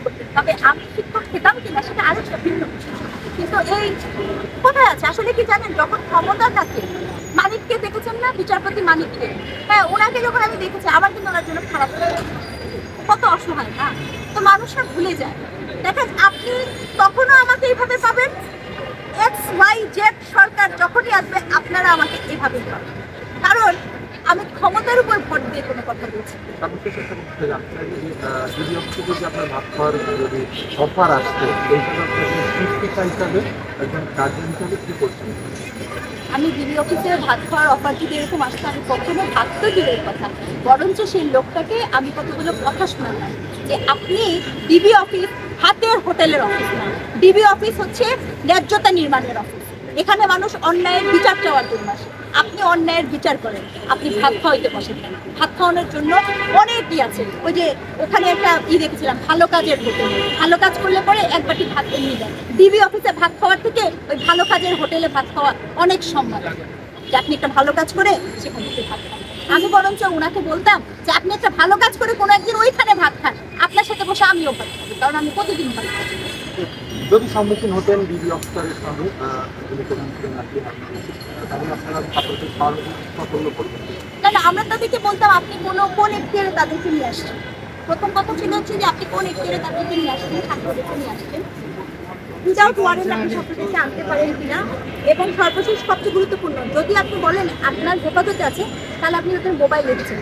করতেন, তবে আমি শিক্ষক খেতাম কিনা সেটা আরেকটা ভিন্ন বিষয়। কিন্তু এই কোথায় আছে আসলে কি জানেন, যখন ক্ষমতা থাকে, মানিককে দেখেছেন না, বিচারপতি মানিককে, হ্যাঁ ওনাকে যখন আমি দেখেছি আমার কিন্তু ওনার জন্য খারাপ লাগে। কত অসহায় না, তো মানুষরা ভুলে যায়। দেখেন আপনি কখনো আমাকে এইভাবে পাবেন, XYZ সরকার যখনই আসবে আপনারা আমাকে এইভাবে পাবেন, কারণ আমি ক্ষমতার উপর ভোট দিয়ে কোনো কথা বলছি। আমি ডিবি অফিসে ভাত খাওয়ার অফার যদি এরকম আসতো, আমি কখনো ভাবতে দূরের কথা, বরঞ্চ সেই লোকটাকে আমি কতগুলো কথা শোনালাম যে আপনি ডিবি অফিস হাতের হোটেলের অফিস না, ডিবি অফিস হচ্ছে ন্যায্যতা নির্মাণের অফিস। এখানে মানুষ অন্যায়ের বিচার চাওয়ার জন্য আসে, আপনি অন্যায়ের বিচার করেন, আপনি ভাত খাওয়াইতে বসেন কেন? ভাত খাওয়ানোর জন্য অনেকই আছে। ওই যে ওখানে একটা দেখেছিলাম, ভালো কাজের হোটেল, ভালো কাজ করলে পরে এক বাটি ভাত এমনি দেয়। ডিবি অফিসে ভাত খাওয়ার থেকে ওই ভালো কাজের হোটেলে ভাত খাওয়া অনেক সম্মান, যে আপনি একটা ভালো কাজ করে সেখান থেকে ভাত খান। আমি বরঞ্চ ওনাকে বলতাম যে আপনি একটা ভালো কাজ করে কোনো একদিন ওইখানে ভাত খান, আপনার সাথে বসে আমিও ভাত খাবো, কারণ আমি প্রতিদিন ভাত খাই। যদি সম্মুখীন হতেন ডিবি অফিসারের সঙ্গে না না, আমরা তাদেরকে বলতাম আপনি কোন এখতিয়ারে তাদেরকে নিয়ে আসছেন। প্রথম কথা ছিল হচ্ছে যে আপনি কোন এখতিয়ারে তাদেরকে নিয়ে আসছেন, ছাত্রদেরকে নিয়ে আসছেন, উইদাউট ওয়ারেন্ট আপনি ছাত্রদেরকে আনতে পারেন কিনা, এবং সর্বশেষ সবচেয়ে গুরুত্বপূর্ণ, যদি আপনি বলেন আপনার হেফাজতে আছে, তাহলে আপনি তাদের মোবাইল রেখেছেন।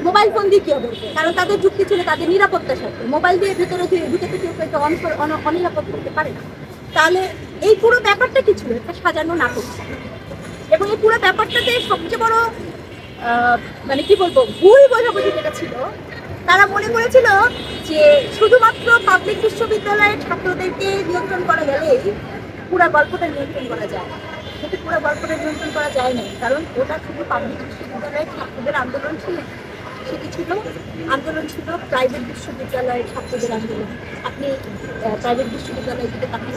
মোবাইল ফোন দিয়ে কি হবে? কারণ তাদের যুক্তি ছিল তাদের নিরাপত্তার সাথে, মোবাইল দিয়ে ভিতরে ঢুকে কেউ অনিরাপদ করতে পারে না। তাহলে এই পুরো ব্যাপারটা কি ছিল? একটা সাজানো নাটক। এবং এই পুরো ব্যাপারটাতে সবচেয়ে বড় মানে কি বলবো, ভুল বোঝাবুঝি যেটা ছিল, তারা মনে করেছিল যে শুধুমাত্র পাবলিক বিশ্ববিদ্যালয়ের ছাত্রদেরকে নিয়ন্ত্রণ করা গেলেই পুরো গল্পটা নিয়ন্ত্রণ করা যায়। কিন্তু পুরো গল্পটা নিয়ন্ত্রণ করা যায় না, কারণ ওটা শুধু পাবলিক বিশ্ববিদ্যালয়ের ছাত্রদের আন্দোলন ছিল, সেটি ছিল আন্দোলন ছিল প্রাইভেট বিশ্ববিদ্যালয়ের ছাত্রদের আন্দোলন। আপনি প্রাইভেট বিশ্ববিদ্যালয়ে যদি তাকান,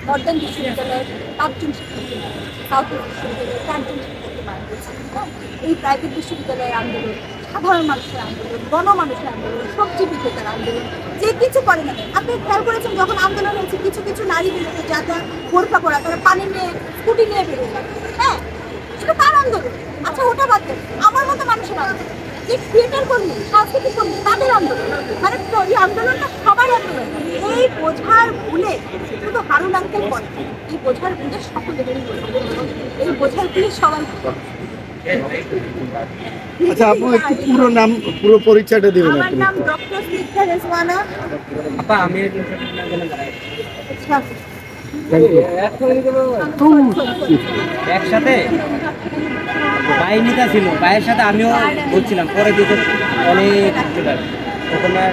মডার্ন বিশ্ববিদ্যালয়ের 5 জন শিক্ষার্থী, সাউথ বিশ্ববিদ্যালয়ের 4 জন শিক্ষার্থী মারা গেছে। এই প্রাইভেট বিশ্ববিদ্যালয়ের আন্দোলন, সাধারণ মানুষের আন্দোলন, গণমানুষের আন্দোলন, সবজি বিক্রেতার আন্দোলন, যে কিছু করে না। আপনি খেয়াল করেছেন যখন আন্দোলন হয়েছে, কিছু কিছু নারী বিরুদ্ধে যারা বোরকা পরা, তারা পানি নিয়ে স্কুটি নিয়ে বেরিয়ে যায়, হ্যাঁ এটা তার আন্দোলন। আচ্ছা ওটা বাদ দেন, আমার মতো মানুষের আন্দোলন, যে থিয়েটার কর্মী, সাংস্কৃতিক কর্মী, তাদের আন্দোলন, মানে এই আন্দোলনটা সবার আন্দোলন। এই বোঝার ভুলে শুধু হারুন আঙ্কেল করে, এই বোঝার ভুলে সকলেরই, এই বোঝার ভুলে সবাই। আচ্ছা আপু একটু পুরো নাম, পুরো পরিচয়টা দিবেন? আমার নাম ডক্টর স্নিগ্ধা রেজওয়ানা। আপা আমি আচ্ছা একসাথে বাইনিতা ছিল, বাইয়ের সাথে আমিও বলছিলাম, পরে দিকে অনেক ওখানে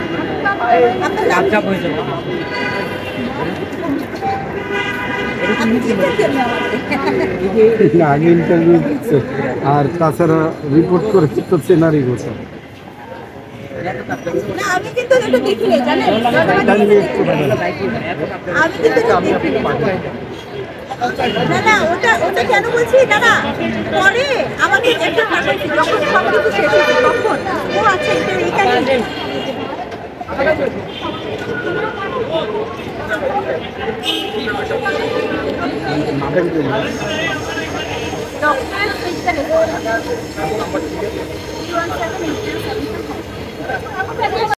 চাপ হয়ে যাবে। আগে ইন্টারভিউ দিচ্ছে, আর তাছাড়া রিপোর্ট করেছি তো সিনারি বলছে। না আমি কিন্তু এটা দেখিনি, জানেন আমি কিন্তু না না, ওটা ওটা কেন বলছি দাদা, পরে আমাকে একটা পাঠাচ্ছি যখন সব কিছু শেষ হয়েছে তখন ও আচ্ছা এটা এখানে ডক্টর